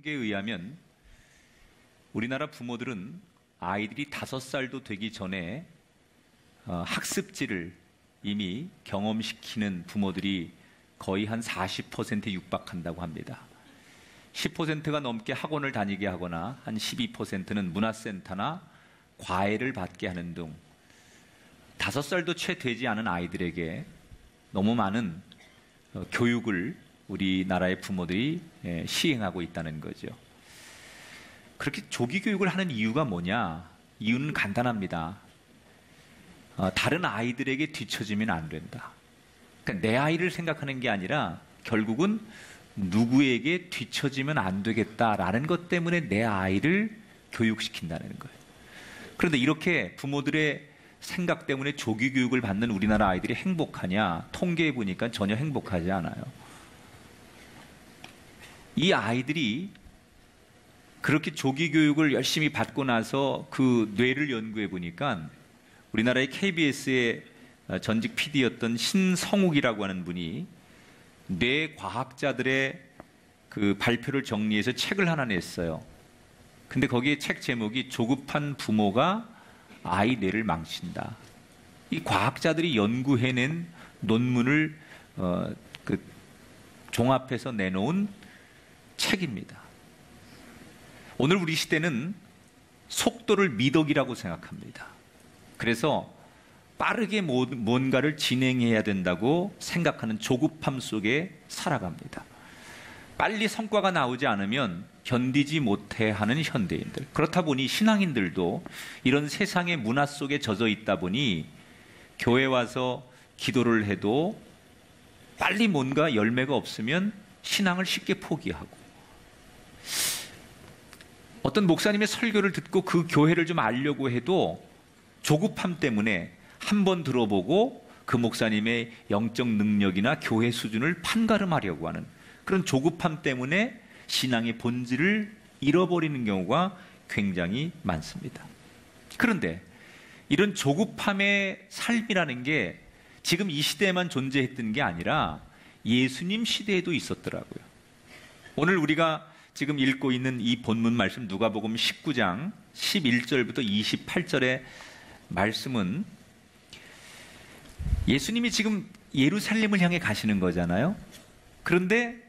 통계에 의하면 우리나라 부모들은 아이들이 5살도 되기 전에 학습지를 이미 경험시키는 부모들이 거의 한 40%에 육박한다고 합니다. 10%가 넘게 학원을 다니게 하거나 한 12%는 문화센터나 과외를 받게 하는 등 5살도 채 되지 않은 아이들에게 너무 많은 교육을 우리나라의 부모들이 시행하고 있다는 거죠. 그렇게 조기 교육을 하는 이유가 뭐냐? 이유는 간단합니다. 다른 아이들에게 뒤처지면 안 된다. 그러니까 내 아이를 생각하는 게 아니라 결국은 누구에게 뒤처지면 안 되겠다라는 것 때문에 내 아이를 교육시킨다는 거예요. 그런데 이렇게 부모들의 생각 때문에 조기 교육을 받는 우리나라 아이들이 행복하냐? 통계에 보니까 전혀 행복하지 않아요. 이 아이들이 그렇게 조기 교육을 열심히 받고 나서 그 뇌를 연구해 보니까 우리나라의 KBS의 전직 PD였던 신성욱이라고 하는 분이 뇌 과학자들의 그 발표를 정리해서 책을 하나 냈어요. 근데 거기에 책 제목이 조급한 부모가 아이 뇌를 망친다. 이 과학자들이 연구해낸 논문을 종합해서 내놓은 책입니다. 오늘 우리 시대는 속도를 미덕이라고 생각합니다. 그래서 빠르게 뭔가를 진행해야 된다고 생각하는 조급함 속에 살아갑니다. 빨리 성과가 나오지 않으면 견디지 못해 하는 현대인들. 그렇다 보니 신앙인들도 이런 세상의 문화 속에 젖어 있다 보니 교회 와서 기도를 해도 빨리 뭔가 열매가 없으면 신앙을 쉽게 포기하고, 어떤 목사님의 설교를 듣고 그 교회를 좀 알려고 해도 조급함 때문에 한번 들어보고 그 목사님의 영적 능력이나 교회 수준을 판가름하려고 하는 그런 조급함 때문에 신앙의 본질을 잃어버리는 경우가 굉장히 많습니다. 그런데 이런 조급함의 삶이라는 게 지금 이 시대에만 존재했던 게 아니라 예수님 시대에도 있었더라고요. 오늘 우리가 지금 읽고 있는 이 본문 말씀 누가복음 19장 11절부터 28절의 말씀은 예수님이 지금 예루살렘을 향해 가시는 거잖아요. 그런데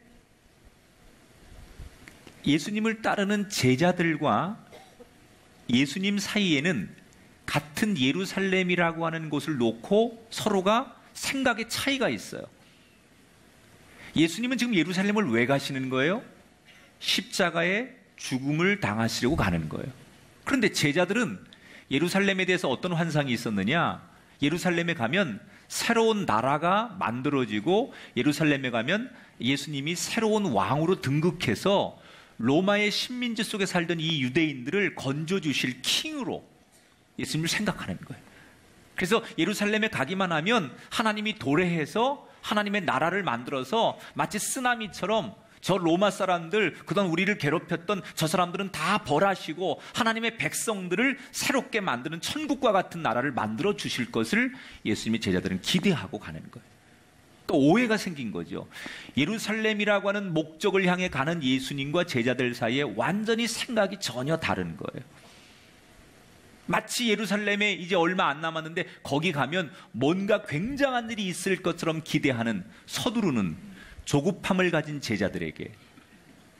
예수님을 따르는 제자들과 예수님 사이에는 같은 예루살렘이라고 하는 곳을 놓고 서로가 생각의 차이가 있어요. 예수님은 지금 예루살렘을 왜 가시는 거예요? 십자가의 죽음을 당하시려고 가는 거예요. 그런데 제자들은 예루살렘에 대해서 어떤 환상이 있었느냐? 예루살렘에 가면 새로운 나라가 만들어지고 예루살렘에 가면 예수님이 새로운 왕으로 등극해서 로마의 식민지 속에 살던 이 유대인들을 건져주실 킹으로 예수님을 생각하는 거예요. 그래서 예루살렘에 가기만 하면 하나님이 도래해서 하나님의 나라를 만들어서 마치 쓰나미처럼 저 로마 사람들, 그동안 우리를 괴롭혔던 저 사람들은 다 벌하시고 하나님의 백성들을 새롭게 만드는 천국과 같은 나라를 만들어 주실 것을 예수님의 제자들은 기대하고 가는 거예요. 또 오해가 생긴 거죠. 예루살렘이라고 하는 목적을 향해 가는 예수님과 제자들 사이에 완전히 생각이 전혀 다른 거예요. 마치 예루살렘에 이제 얼마 안 남았는데 거기 가면 뭔가 굉장한 일이 있을 것처럼 기대하는, 서두르는 조급함을 가진 제자들에게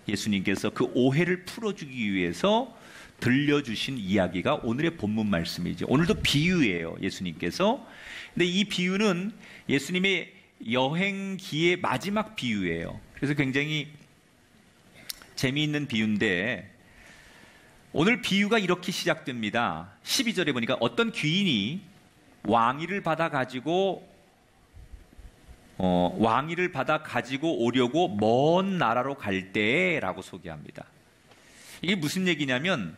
예수님께서 그 오해를 풀어주기 위해서 들려주신 이야기가 오늘의 본문 말씀이죠. 오늘도 비유예요, 예수님께서. 근데 이 비유는 예수님의 여행기의 마지막 비유예요. 그래서 굉장히 재미있는 비유인데 오늘 비유가 이렇게 시작됩니다. 12절에 보니까 어떤 귀인이 왕위를 받아 가지고 오려고 먼 나라로 갈 때라고 소개합니다. 이게 무슨 얘기냐면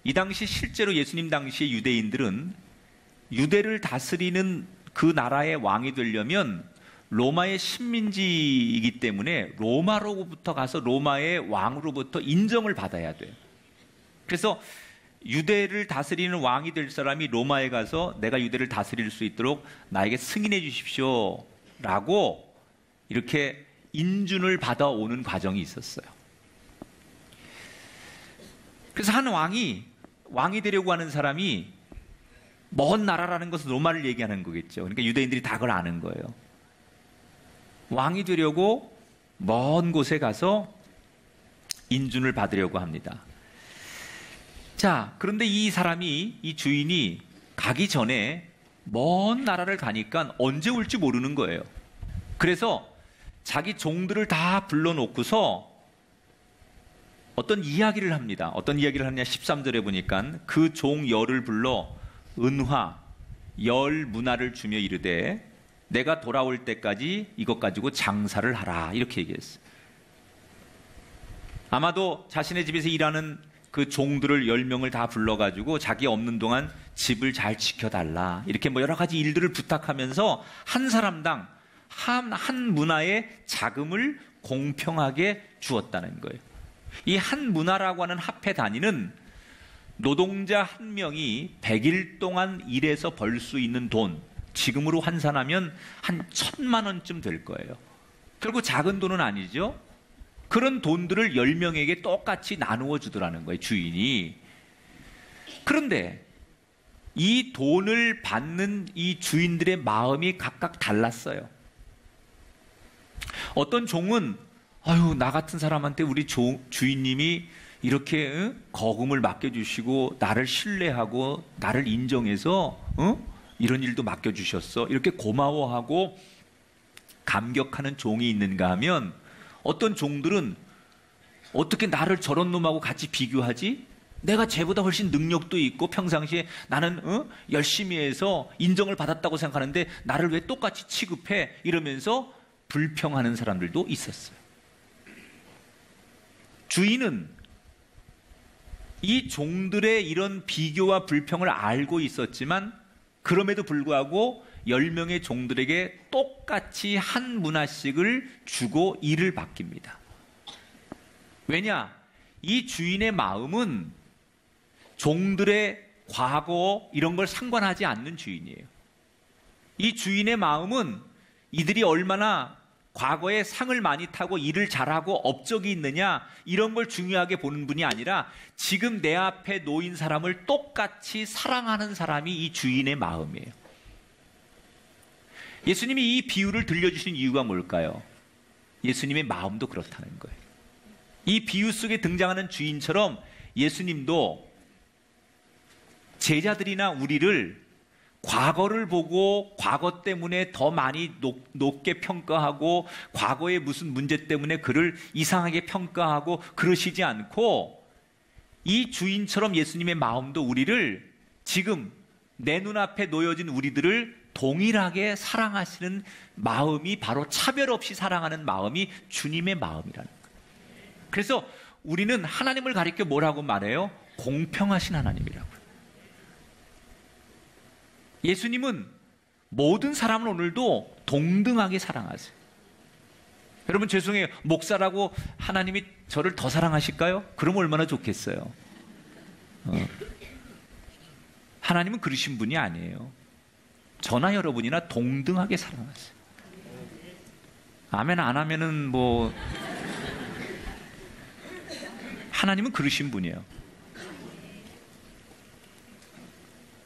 이 당시 실제로 예수님 당시의 유대인들은 유대를 다스리는 그 나라의 왕이 되려면 로마의 식민지이기 때문에 로마로부터 가서 로마의 왕으로부터 인정을 받아야 돼요. 그래서 유대를 다스리는 왕이 될 사람이 로마에 가서 내가 유대를 다스릴 수 있도록 나에게 승인해 주십시오 라고 이렇게 인준을 받아오는 과정이 있었어요. 그래서 한 왕이 되려고 하는 사람이 먼 나라라는 것은 로마를 얘기하는 거겠죠. 그러니까 유대인들이 다 그걸 아는 거예요. 왕이 되려고 먼 곳에 가서 인준을 받으려고 합니다. 자, 그런데 이 주인이 가기 전에 먼 나라를 가니까 언제 올지 모르는 거예요. 그래서 자기 종들을 다 불러놓고서 어떤 이야기를 합니다. 어떤 이야기를 하느냐 13절에 보니까 그 종 열을 불러 은화, 열 문화를 주며 이르되 내가 돌아올 때까지 이것 가지고 장사를 하라 이렇게 얘기했어요. 아마도 자신의 집에서 일하는 그 종들을 10명을 다 불러가지고 자기 없는 동안 집을 잘 지켜달라 이렇게 뭐 여러 가지 일들을 부탁하면서 한 사람당 한 문화의 자금을 공평하게 주었다는 거예요. 이 한 문화라고 하는 화폐 단위는 노동자 한 명이 100일 동안 일해서 벌 수 있는 돈, 지금으로 환산하면 한 1,000만 원쯤 될 거예요. 결국 작은 돈은 아니죠. 그런 돈들을 10명에게 똑같이 나누어 주더라는 거예요, 주인이. 그런데 이 돈을 받는 이 주인들의 마음이 각각 달랐어요. 어떤 종은 아유, 나 같은 사람한테 우리 주인님이 이렇게 거금을 맡겨주시고 나를 신뢰하고 나를 인정해서 이런 일도 맡겨주셨어. 이렇게 고마워하고 감격하는 종이 있는가 하면 어떤 종들은 어떻게 나를 저런 놈하고 같이 비교하지? 내가 쟤보다 훨씬 능력도 있고 평상시에 나는 열심히 해서 인정을 받았다고 생각하는데 나를 왜 똑같이 취급해? 이러면서 불평하는 사람들도 있었어요. 주인은 이 종들의 이런 비교와 불평을 알고 있었지만 그럼에도 불구하고 10명의 종들에게 똑같이 한 문화씩을 주고 일을 맡깁니다. 왜냐? 이 주인의 마음은 종들의 과거 이런 걸 상관하지 않는 주인이에요. 이 주인의 마음은 이들이 얼마나 과거에 상을 많이 타고 일을 잘하고 업적이 있느냐 이런 걸 중요하게 보는 분이 아니라 지금 내 앞에 놓인 사람을 똑같이 사랑하는 사람이 이 주인의 마음이에요. 예수님이 이 비유를 들려주신 이유가 뭘까요? 예수님의 마음도 그렇다는 거예요. 이 비유 속에 등장하는 주인처럼 예수님도 제자들이나 우리를 과거를 보고 과거 때문에 더 많이 높게 평가하고 과거의 무슨 문제 때문에 그를 이상하게 평가하고 그러시지 않고 이 주인처럼 예수님의 마음도 우리를 지금 내 눈앞에 놓여진 우리들을 동일하게 사랑하시는 마음이 바로 차별 없이 사랑하는 마음이 주님의 마음이라는 거예요. 그래서 우리는 하나님을 가리켜 뭐라고 말해요? 공평하신 하나님이라고요. 예수님은 모든 사람을 오늘도 동등하게 사랑하세요. 여러분 죄송해요. 목사라고 하나님이 저를 더 사랑하실까요? 그럼 얼마나 좋겠어요. 하나님은 그러신 분이 아니에요. 저나 여러분이나 동등하게 사랑하세요. 아멘 안 하면은 뭐 하나님은 그러신 분이에요.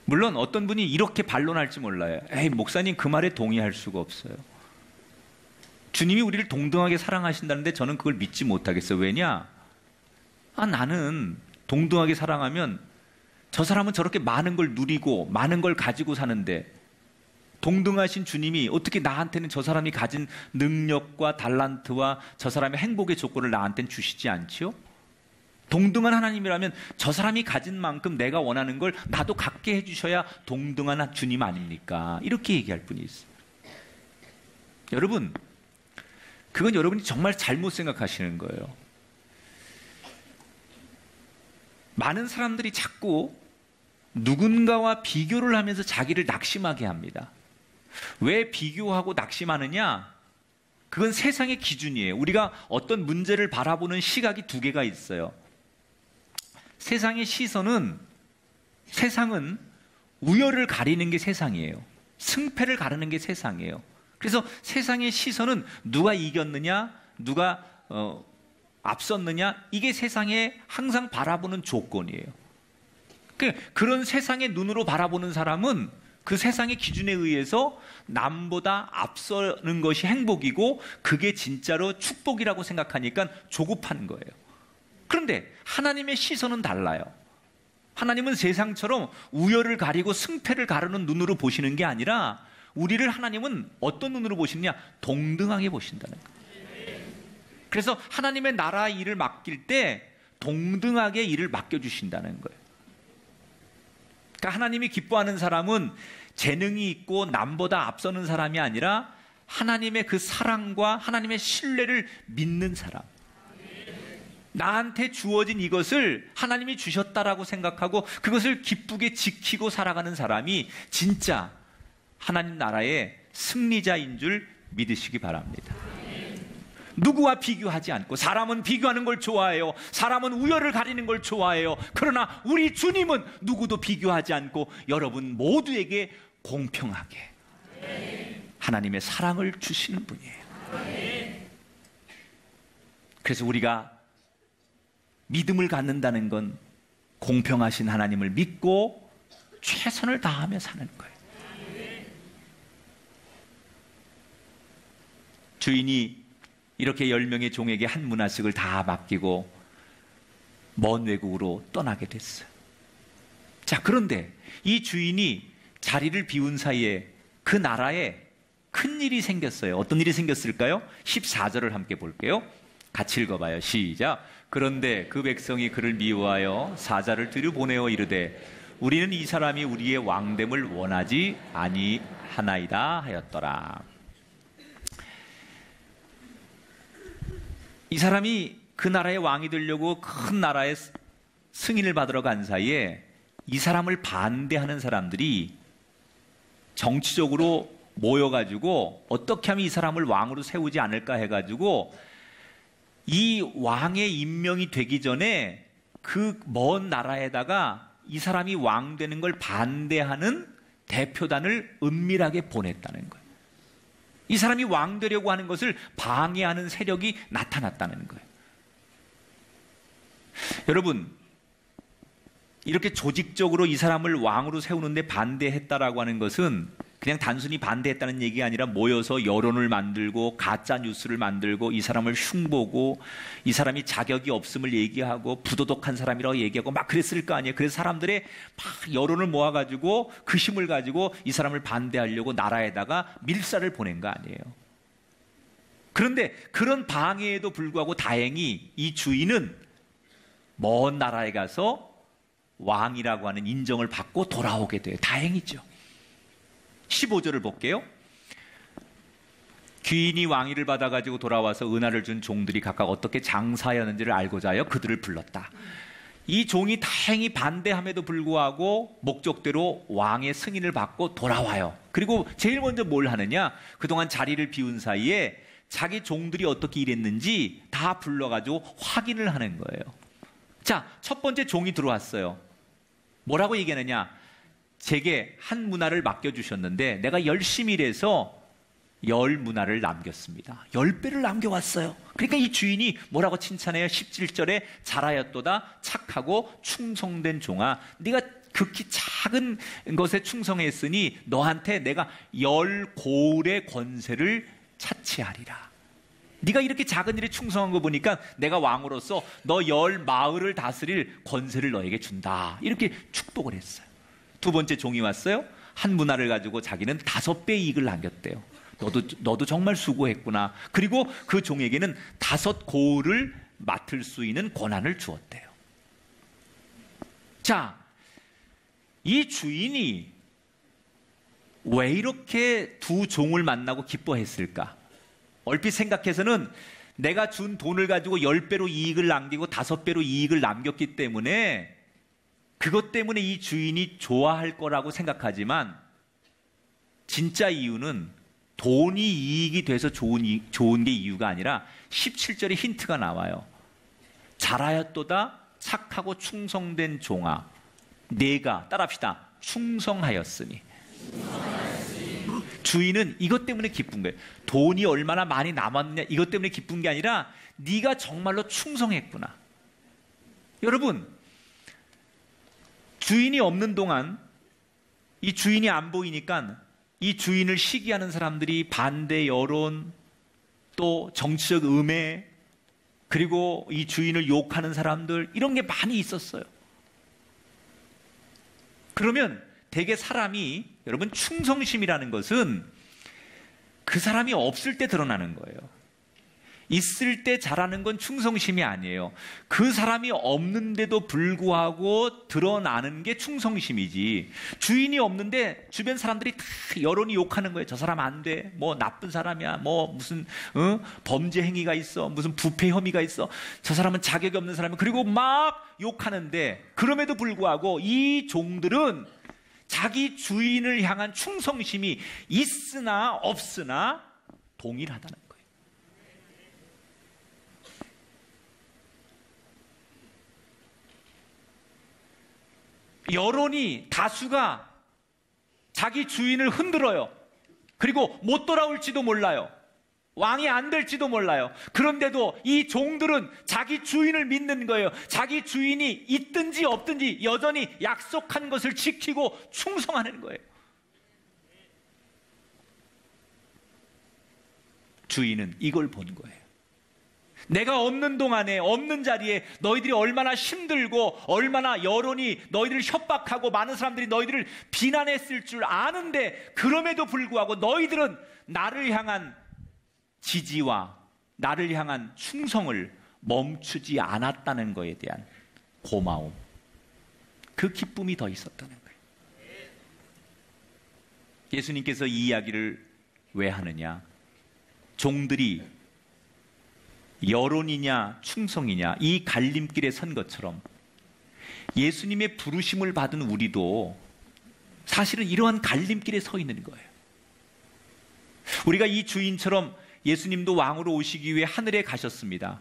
물론 어떤 분이 이렇게 반론할지 몰라요. 에이, 목사님 그 말에 동의할 수가 없어요. 주님이 우리를 동등하게 사랑하신다는데 저는 그걸 믿지 못하겠어요. 왜냐? 나는 동등하게 사랑하면 저 사람은 저렇게 많은 걸 누리고 많은 걸 가지고 사는데 동등하신 주님이 어떻게 나한테는 저 사람이 가진 능력과 달란트와 저 사람의 행복의 조건을 나한테는 주시지 않지요? 동등한 하나님이라면 저 사람이 가진 만큼 내가 원하는 걸 나도 갖게 해주셔야 동등한 주님 아닙니까? 이렇게 얘기할 분이 있어요. 여러분, 그건 여러분이 정말 잘못 생각하시는 거예요. 많은 사람들이 자꾸 누군가와 비교를 하면서 자기를 낙심하게 합니다. 왜 비교하고 낙심하느냐? 그건 세상의 기준이에요. 우리가 어떤 문제를 바라보는 시각이 두 개가 있어요. 세상의 세상은 우열을 가리는 게 세상이에요. 승패를 가르는 게 세상이에요. 그래서 세상의 시선은 누가 이겼느냐, 누가 앞섰느냐? 이게 세상에 항상 바라보는 조건이에요. 그런 세상의 눈으로 바라보는 사람은 그 세상의 기준에 의해서 남보다 앞서는 것이 행복이고 그게 진짜로 축복이라고 생각하니까 조급한 거예요. 그런데 하나님의 시선은 달라요. 하나님은 세상처럼 우열을 가리고 승패를 가르는 눈으로 보시는 게 아니라 우리를 하나님은 어떤 눈으로 보시느냐? 동등하게 보신다는 거예요. 그래서 하나님의 나라 일을 맡길 때 동등하게 일을 맡겨주신다는 거예요. 그러니까 하나님이 기뻐하는 사람은 재능이 있고 남보다 앞서는 사람이 아니라 하나님의 그 사랑과 하나님의 신뢰를 믿는 사람. 나한테 주어진 이것을 하나님이 주셨다라고 생각하고 그것을 기쁘게 지키고 살아가는 사람이 진짜 하나님 나라의 승리자인 줄 믿으시기 바랍니다. 누구와 비교하지 않고, 사람은 비교하는 걸 좋아해요. 사람은 우열을 가리는 걸 좋아해요. 그러나 우리 주님은 누구도 비교하지 않고 여러분 모두에게 공평하게 하나님의 사랑을 주시는 분이에요. 그래서 우리가 믿음을 갖는다는 건 공평하신 하나님을 믿고 최선을 다하며 사는 거예요. 주인이 이렇게 10명의 종에게 한 문화씩을 다 맡기고 먼 외국으로 떠나게 됐어요. 자, 그런데 이 주인이 자리를 비운 사이에 그 나라에 큰 일이 생겼어요. 어떤 일이 생겼을까요? 14절을 함께 볼게요. 같이 읽어봐요. 시작. 그런데 그 백성이 그를 미워하여 사자를 들여보내어 이르되 우리는 이 사람이 우리의 왕됨을 원하지 아니하나이다 하였더라. 이 사람이 그 나라의 왕이 되려고 큰 나라의 승인을 받으러 간 사이에 이 사람을 반대하는 사람들이 정치적으로 모여가지고 어떻게 하면 이 사람을 왕으로 세우지 않을까 해가지고 이 왕의 임명이 되기 전에 그 먼 나라에다가 이 사람이 왕 되는 걸 반대하는 대표단을 은밀하게 보냈다는 거예요. 이 사람이 왕 되려고 하는 것을 방해하는 세력이 나타났다는 거예요. 여러분, 이렇게 조직적으로 이 사람을 왕으로 세우는데 반대했다라고 하는 것은 그냥 단순히 반대했다는 얘기가 아니라 모여서 여론을 만들고 가짜 뉴스를 만들고 이 사람을 흉보고 이 사람이 자격이 없음을 얘기하고 부도덕한 사람이라고 얘기하고 막 그랬을 거 아니에요. 그래서 사람들의 막 여론을 모아가지고 그 힘을 가지고 이 사람을 반대하려고 나라에다가 밀사를 보낸 거 아니에요. 그런데 그런 방해에도 불구하고 다행히 이 주인은 먼 나라에 가서 왕이라고 하는 인정을 받고 돌아오게 돼요. 다행이죠. 15절을 볼게요. 귀인이 왕위를 받아가지고 돌아와서 은하를 준 종들이 각각 어떻게 장사하였는지를 알고자 하여 그들을 불렀다. 이 종이 다행히 반대함에도 불구하고 목적대로 왕의 승인을 받고 돌아와요. 그리고 제일 먼저 뭘 하느냐? 그동안 자리를 비운 사이에 자기 종들이 어떻게 일했는지 다 불러가지고 확인을 하는 거예요. 자, 첫 번째 종이 들어왔어요. 뭐라고 얘기하느냐? 제게 한 문화를 맡겨주셨는데 내가 열심히 일해서 10문화를 남겼습니다. 10배를 남겨왔어요. 그러니까 이 주인이 뭐라고 칭찬해요? 17절에 잘하였도다 착하고 충성된 종아, 네가 극히 작은 것에 충성했으니 너한테 내가 10고을의 권세를 차치하리라. 네가 이렇게 작은 일에 충성한 거 보니까 내가 왕으로서 너 10마을을 다스릴 권세를 너에게 준다. 이렇게 축복을 했어요. 두 번째 종이 왔어요. 한 문화를 가지고 자기는 5배 이익을 남겼대요. 너도 정말 수고했구나. 그리고 그 종에게는 5고을을 맡을 수 있는 권한을 주었대요. 자, 이 주인이 왜 이렇게 두 종을 만나고 기뻐했을까? 얼핏 생각해서는 내가 준 돈을 가지고 10배로 이익을 남기고 5배로 이익을 남겼기 때문에 그것 때문에 이 주인이 좋아할 거라고 생각하지만 진짜 이유는 돈이 이익이 돼서 좋은 게 이유가 아니라 17절에 힌트가 나와요. 잘하였도다 착하고 충성된 종아, 내가 따라합시다. 충성하였으니. 주인은 이것 때문에 기쁜 거예요. 돈이 얼마나 많이 남았느냐 이것 때문에 기쁜 게 아니라 네가 정말로 충성했구나. 여러분, 주인이 없는 동안 이 주인이 안 보이니까 이 주인을 시기하는 사람들이 반대 여론, 또 정치적 음해, 그리고 이 주인을 욕하는 사람들, 이런 게 많이 있었어요. 그러면 대개 사람이, 여러분, 충성심이라는 것은 그 사람이 없을 때 드러나는 거예요. 있을 때 잘하는 건 충성심이 아니에요. 그 사람이 없는데도 불구하고 드러나는 게 충성심이지. 주인이 없는데 주변 사람들이 다 여론이 욕하는 거예요. 저 사람 안 돼. 뭐 나쁜 사람이야. 뭐 무슨 범죄 행위가 있어. 무슨 부패 혐의가 있어. 저 사람은 자격이 없는 사람이야. 그리고 막 욕하는데 그럼에도 불구하고 이 종들은 자기 주인을 향한 충성심이 있으나 없으나 동일하다는 거예요. 여론이, 다수가 자기 주인을 흔들어요. 그리고 못 돌아올지도 몰라요. 왕이 안 될지도 몰라요. 그런데도 이 종들은 자기 주인을 믿는 거예요. 자기 주인이 있든지 없든지 여전히 약속한 것을 지키고 충성하는 거예요. 주인은 이걸 본 거예요. 내가 없는 동안에, 없는 자리에 너희들이 얼마나 힘들고 얼마나 여론이 너희들을 협박하고 많은 사람들이 너희들을 비난했을 줄 아는데 그럼에도 불구하고 너희들은 나를 향한 지지와 나를 향한 충성을 멈추지 않았다는 것에 대한 고마움, 그 기쁨이 더 있었다는 거예요. 예수님께서 이 이야기를 왜 하느냐? 종들이 여론이냐 충성이냐 이 갈림길에 선 것처럼 예수님의 부르심을 받은 우리도 사실은 이러한 갈림길에 서 있는 거예요. 우리가 이 주인처럼 예수님도 왕으로 오시기 위해 하늘에 가셨습니다.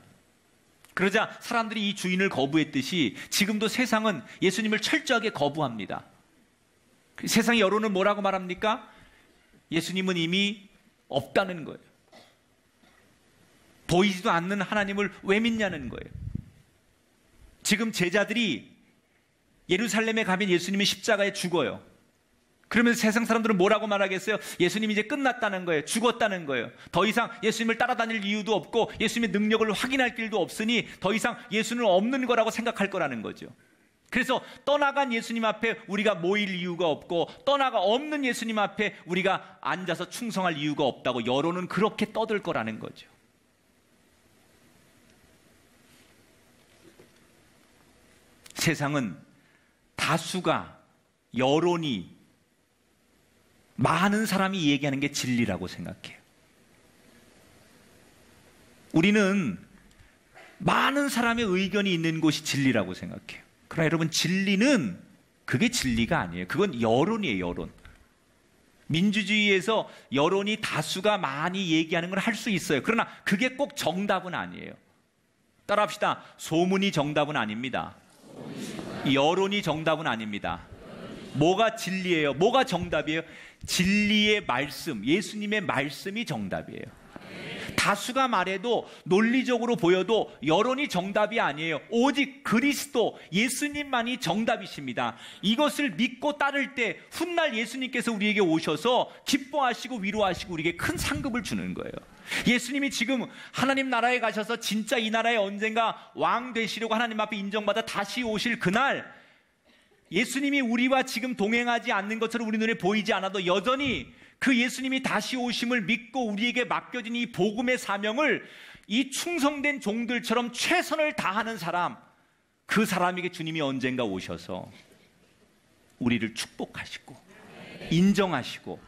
그러자 사람들이 이 주인을 거부했듯이 지금도 세상은 예수님을 철저하게 거부합니다. 세상의 여론은 뭐라고 말합니까? 예수님은 이미 없다는 거예요. 보이지도 않는 하나님을 왜 믿냐는 거예요. 지금 제자들이 예루살렘에 가면 예수님이 십자가에 죽어요. 그러면 세상 사람들은 뭐라고 말하겠어요? 예수님이 이제 끝났다는 거예요. 죽었다는 거예요. 더 이상 예수님을 따라다닐 이유도 없고 예수님의 능력을 확인할 길도 없으니 더 이상 예수는 없는 거라고 생각할 거라는 거죠. 그래서 떠나간 예수님 앞에 우리가 모일 이유가 없고 떠나가 없는 예수님 앞에 우리가 앉아서 충성할 이유가 없다고 여론은 그렇게 떠들 거라는 거죠. 세상은 다수가, 여론이, 많은 사람이 얘기하는 게 진리라고 생각해요. 우리는 많은 사람의 의견이 있는 곳이 진리라고 생각해요. 그러나 여러분, 진리는 그게 진리가 아니에요. 그건 여론이에요, 여론. 민주주의에서 여론이 다수가 많이 얘기하는 걸 할 수 있어요. 그러나 그게 꼭 정답은 아니에요. 따라합시다. 소문이 정답은 아닙니다. 여론이 정답은 아닙니다. 뭐가 진리예요? 뭐가 정답이에요? 진리의 말씀, 예수님의 말씀이 정답이에요. 다수가 말해도 논리적으로 보여도 여론이 정답이 아니에요. 오직 그리스도, 예수님만이 정답이십니다. 이것을 믿고 따를 때 훗날 예수님께서 우리에게 오셔서 기뻐하시고 위로하시고 우리에게 큰 상급을 주는 거예요. 예수님이 지금 하나님 나라에 가셔서 진짜 이 나라에 언젠가 왕 되시려고 하나님 앞에 인정받아 다시 오실 그날, 예수님이 우리와 지금 동행하지 않는 것처럼 우리 눈에 보이지 않아도 여전히 그 예수님이 다시 오심을 믿고 우리에게 맡겨진 이 복음의 사명을 이 충성된 종들처럼 최선을 다하는 사람, 그 사람에게 주님이 언젠가 오셔서 우리를 축복하시고 인정하시고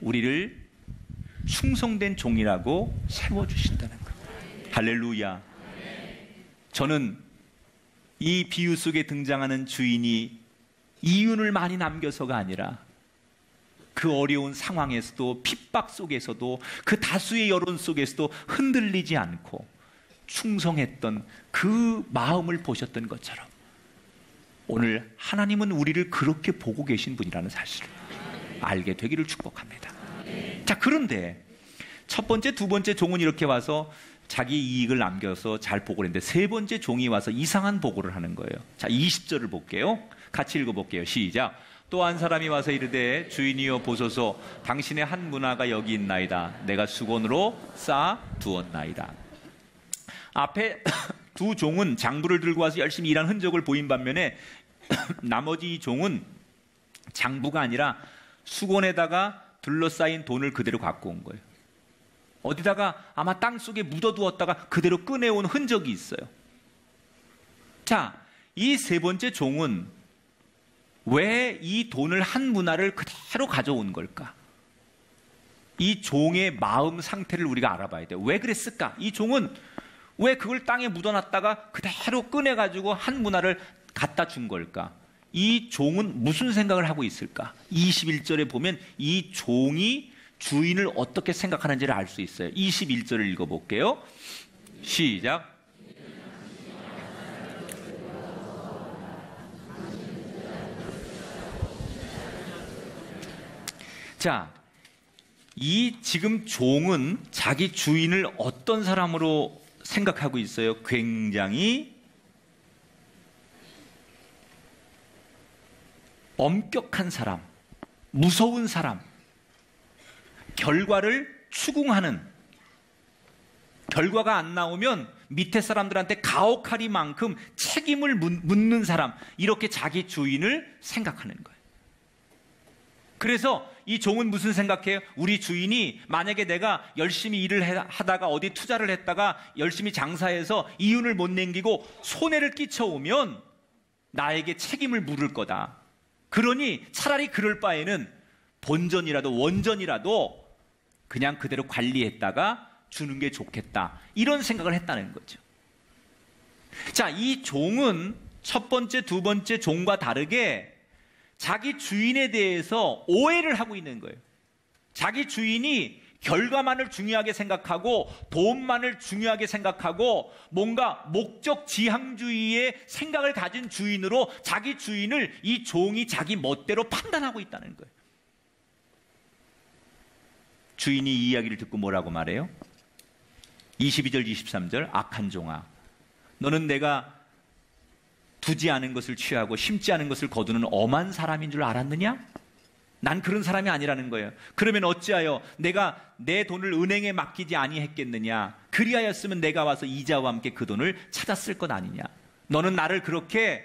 우리를 충성된 종이라고 세워주신다는 거예요. 할렐루야. 저는 이 비유 속에 등장하는 주인이 이윤을 많이 남겨서가 아니라 그 어려운 상황에서도, 핍박 속에서도, 그 다수의 여론 속에서도 흔들리지 않고 충성했던 그 마음을 보셨던 것처럼 오늘 하나님은 우리를 그렇게 보고 계신 분이라는 사실을 알게 되기를 축복합니다. 자, 그런데 첫 번째, 두 번째 종은 이렇게 와서 자기 이익을 남겨서 잘 보고를 했는데 세 번째 종이 와서 이상한 보고를 하는 거예요. 자, 20절을 볼게요. 같이 읽어볼게요. 시작. 또 한 사람이 와서 이르되 주인이여 보소서 당신의 한 문화가 여기 있나이다. 내가 수건으로 쌓아 두었나이다. 앞에 두 종은 장부를 들고 와서 열심히 일한 흔적을 보인 반면에 나머지 종은 장부가 아니라 수건에다가 둘러싸인 돈을 그대로 갖고 온 거예요. 어디다가 아마 땅속에 묻어두었다가 그대로 꺼내온 흔적이 있어요. 자, 이 세 번째 종은 왜 이 돈을 한 문화를 그대로 가져온 걸까? 이 종의 마음 상태를 우리가 알아봐야 돼요. 왜 그랬을까? 이 종은 왜 그걸 땅에 묻어놨다가 그대로 꺼내가지고 한 문화를 갖다 준 걸까? 이 종은 무슨 생각을 하고 있을까? 21절에 보면 이 종이 주인을 어떻게 생각하는지를 알 수 있어요. 21절을 읽어볼게요. 시작. 자, 이 지금 종은 자기 주인을 어떤 사람으로 생각하고 있어요? 굉장히 엄격한 사람, 무서운 사람, 결과를 추궁하는, 결과가 안 나오면 밑에 사람들한테 가혹하리만큼 책임을 묻는 사람, 이렇게 자기 주인을 생각하는 거예요. 그래서 이 종은 무슨 생각해요? 우리 주인이 만약에 내가 열심히 일을 하다가 어디 투자를 했다가 열심히 장사해서 이윤을 못 남기고 손해를 끼쳐오면 나에게 책임을 물을 거다. 그러니 차라리 그럴 바에는 본전이라도 원전이라도 그냥 그대로 관리했다가 주는 게 좋겠다. 이런 생각을 했다는 거죠. 자, 이 종은 첫 번째, 두 번째 종과 다르게 자기 주인에 대해서 오해를 하고 있는 거예요. 자기 주인이 결과만을 중요하게 생각하고 돈만을 중요하게 생각하고 뭔가 목적 지향주의의 생각을 가진 주인으로 자기 주인을 이 종이 자기 멋대로 판단하고 있다는 거예요. 주인이 이 이야기를 듣고 뭐라고 말해요? 22절 23절 악한 종아, 너는 내가 두지 않은 것을 취하고 심지 않은 것을 거두는 엄한 사람인 줄 알았느냐? 난 그런 사람이 아니라는 거예요. 그러면 어찌하여 내가 내 돈을 은행에 맡기지 아니했겠느냐? 그리하였으면 내가 와서 이자와 함께 그 돈을 찾았을 것 아니냐? 너는 나를 그렇게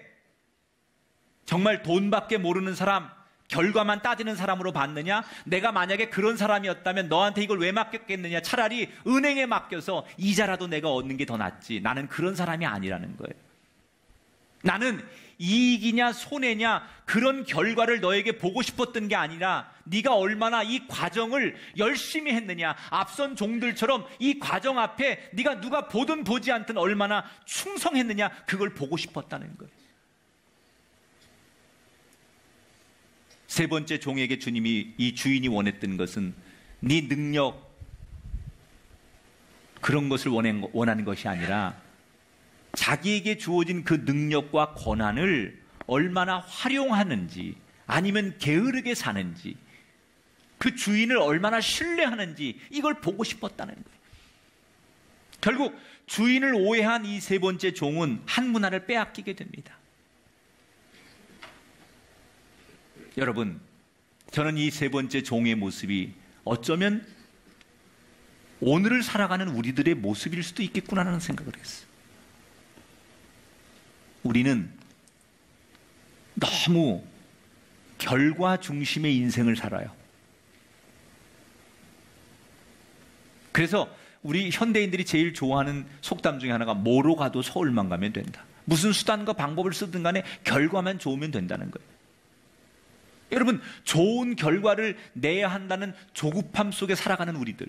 정말 돈밖에 모르는 사람, 결과만 따지는 사람으로 봤느냐? 내가 만약에 그런 사람이었다면 너한테 이걸 왜 맡겼겠느냐? 차라리 은행에 맡겨서 이자라도 내가 얻는 게 더 낫지. 나는 그런 사람이 아니라는 거예요. 나는 이익이냐 손해냐 그런 결과를 너에게 보고 싶었던 게 아니라 네가 얼마나 이 과정을 열심히 했느냐, 앞선 종들처럼 이 과정 앞에 네가 누가 보든 보지 않든 얼마나 충성했느냐, 그걸 보고 싶었다는 거예요. 세 번째 종에게 주님이, 이 주인이 원했던 것은 네 능력 그런 것을 원하는 것이 아니라 자기에게 주어진 그 능력과 권한을 얼마나 활용하는지, 아니면 게으르게 사는지, 그 주인을 얼마나 신뢰하는지, 이걸 보고 싶었다는 거예요. 결국 주인을 오해한 이 세 번째 종은 한 문화를 빼앗기게 됩니다. 여러분, 저는 이 세 번째 종의 모습이 어쩌면 오늘을 살아가는 우리들의 모습일 수도 있겠구나라는 생각을 했어요. 우리는 너무 결과 중심의 인생을 살아요. 그래서 우리 현대인들이 제일 좋아하는 속담 중에 하나가 뭐로 가도 서울만 가면 된다. 무슨 수단과 방법을 쓰든 간에 결과만 좋으면 된다는 거예요. 여러분, 좋은 결과를 내야 한다는 조급함 속에 살아가는 우리들.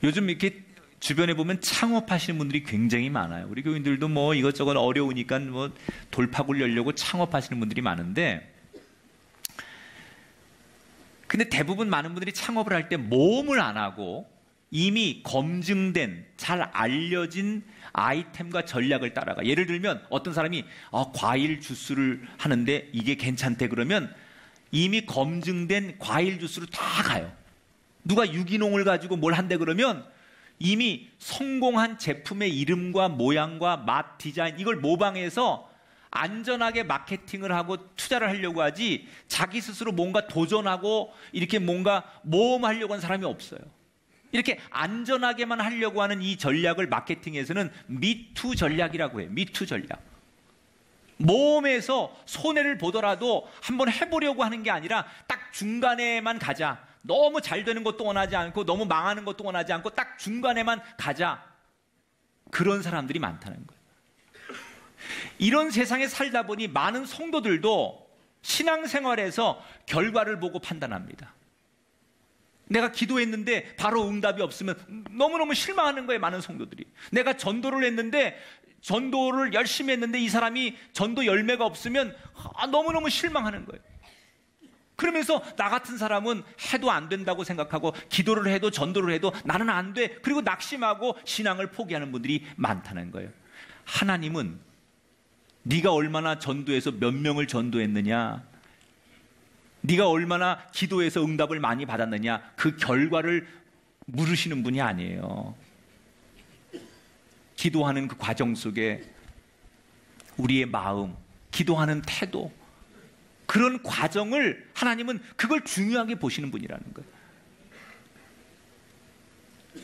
요즘 이렇게 주변에 보면 창업하시는 분들이 굉장히 많아요. 우리 교인들도 뭐 이것저것 어려우니까 뭐 돌파구를 열려고 창업하시는 분들이 많은데, 근데 대부분 많은 분들이 창업을 할 때 모험을 안 하고 이미 검증된, 잘 알려진 아이템과 전략을 따라가. 예를 들면 어떤 사람이 과일 주스를 하는데 이게 괜찮대 그러면 이미 검증된 과일 주스로 다 가요. 누가 유기농을 가지고 뭘 한대 그러면 이미 성공한 제품의 이름과 모양과 맛, 디자인 이걸 모방해서 안전하게 마케팅을 하고 투자를 하려고 하지, 자기 스스로 뭔가 도전하고 이렇게 뭔가 모험하려고 하는 사람이 없어요. 이렇게 안전하게만 하려고 하는 이 전략을 마케팅에서는 미투 전략이라고 해요. 미투 전략. 모험에서 손해를 보더라도 한번 해보려고 하는 게 아니라 딱 중간에만 가자. 너무 잘 되는 것도 원하지 않고 너무 망하는 것도 원하지 않고 딱 중간에만 가자. 그런 사람들이 많다는 거예요. 이런 세상에 살다 보니 많은 성도들도 신앙생활에서 결과를 보고 판단합니다. 내가 기도했는데 바로 응답이 없으면 너무너무 실망하는 거예요. 많은 성도들이. 내가 전도를 했는데, 전도를 열심히 했는데 이 사람이 전도 열매가 없으면 너무너무 실망하는 거예요. 그러면서 나 같은 사람은 해도 안 된다고 생각하고, 기도를 해도 전도를 해도 나는 안 돼. 그리고 낙심하고 신앙을 포기하는 분들이 많다는 거예요. 하나님은 네가 얼마나 전도해서 몇 명을 전도했느냐, 네가 얼마나 기도해서 응답을 많이 받았느냐, 그 결과를 물으시는 분이 아니에요. 기도하는 그 과정 속에 우리의 마음, 기도하는 태도, 그런 과정을 하나님은 그걸 중요하게 보시는 분이라는 거예요.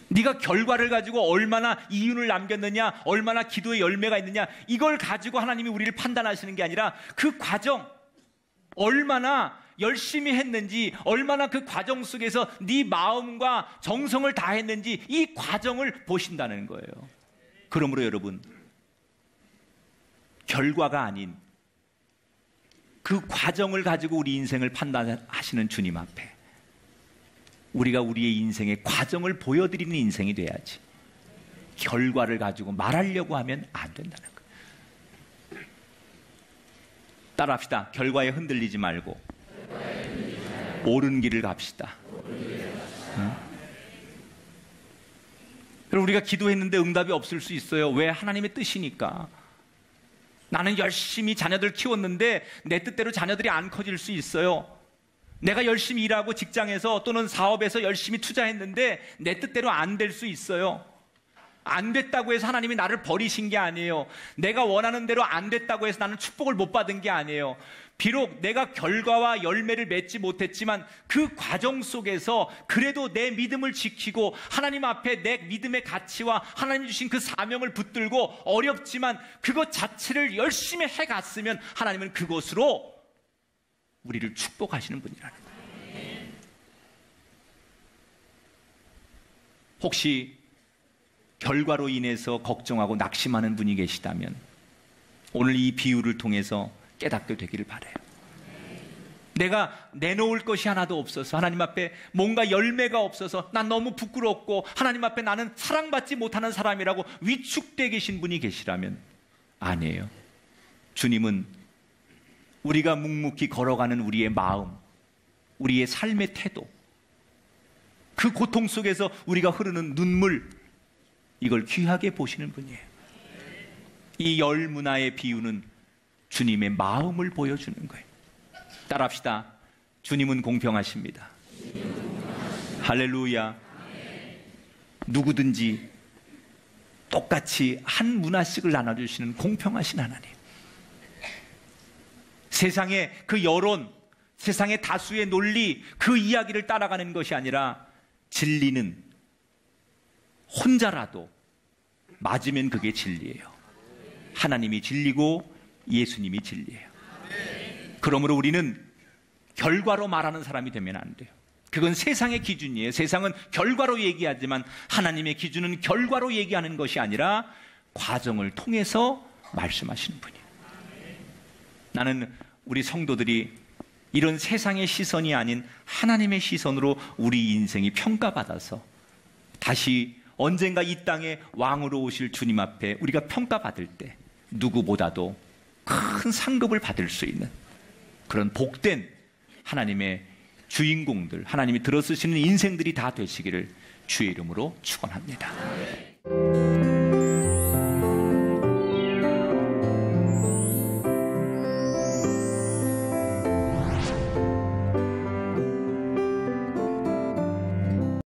네가 결과를 가지고 얼마나 이윤을 남겼느냐, 얼마나 기도의 열매가 있느냐, 이걸 가지고 하나님이 우리를 판단하시는 게 아니라 그 과정, 얼마나 열심히 했는지, 얼마나 그 과정 속에서 네 마음과 정성을 다했는지 이 과정을 보신다는 거예요. 그러므로 여러분, 결과가 아닌 그 과정을 가지고 우리 인생을 판단하시는 주님 앞에 우리가 우리의 인생의 과정을 보여드리는 인생이 돼야지, 결과를 가지고 말하려고 하면 안 된다는 거예요. 따라합시다. 결과에 흔들리지 말고 옳은 길을 갑시다. 응? 그럼 우리가 기도했는데 응답이 없을 수 있어요. 왜? 하나님의 뜻이니까. 나는 열심히 자녀들 키웠는데 내 뜻대로 자녀들이 안 커질 수 있어요. 내가 열심히 일하고 직장에서 또는 사업에서 열심히 투자했는데 내 뜻대로 안 될 수 있어요. 안 됐다고 해서 하나님이 나를 버리신 게 아니에요. 내가 원하는 대로 안 됐다고 해서 나는 축복을 못 받은 게 아니에요. 비록 내가 결과와 열매를 맺지 못했지만 그 과정 속에서 그래도 내 믿음을 지키고 하나님 앞에 내 믿음의 가치와 하나님 주신 그 사명을 붙들고 어렵지만 그것 자체를 열심히 해갔으면 하나님은 그것으로 우리를 축복하시는 분이라는 거예요. 혹시 결과로 인해서 걱정하고 낙심하는 분이 계시다면 오늘 이 비유를 통해서 깨닫게 되기를 바라요. 내가 내놓을 것이 하나도 없어서, 하나님 앞에 뭔가 열매가 없어서 난 너무 부끄럽고 하나님 앞에 나는 사랑받지 못하는 사람이라고 위축되어 계신 분이 계시라면 아니에요. 주님은 우리가 묵묵히 걸어가는 우리의 마음, 우리의 삶의 태도, 그 고통 속에서 우리가 흐르는 눈물, 이걸 귀하게 보시는 분이에요. 이 열 문화의 비유는 주님의 마음을 보여주는 거예요. 따라합시다. 주님은 공평하십니다. 할렐루야. 누구든지 똑같이 한 문화씩을 나눠주시는 공평하신 하나님. 세상의 그 여론, 세상의 다수의 논리, 그 이야기를 따라가는 것이 아니라 진리는 혼자라도 맞으면 그게 진리예요. 하나님이 진리고 예수님이 진리예요. 그러므로 우리는 결과로 말하는 사람이 되면 안 돼요. 그건 세상의 기준이에요. 세상은 결과로 얘기하지만 하나님의 기준은 결과로 얘기하는 것이 아니라 과정을 통해서 말씀하시는 분이에요. 나는 우리 성도들이 이런 세상의 시선이 아닌 하나님의 시선으로 우리 인생이 평가받아서 다시 언젠가 이 땅에 왕으로 오실 주님 앞에 우리가 평가받을 때 누구보다도 큰 상급을 받을 수 있는 그런 복된 하나님의 주인공들, 하나님이 들어쓰시는 인생들이 다 되시기를 주의 이름으로 축원합니다.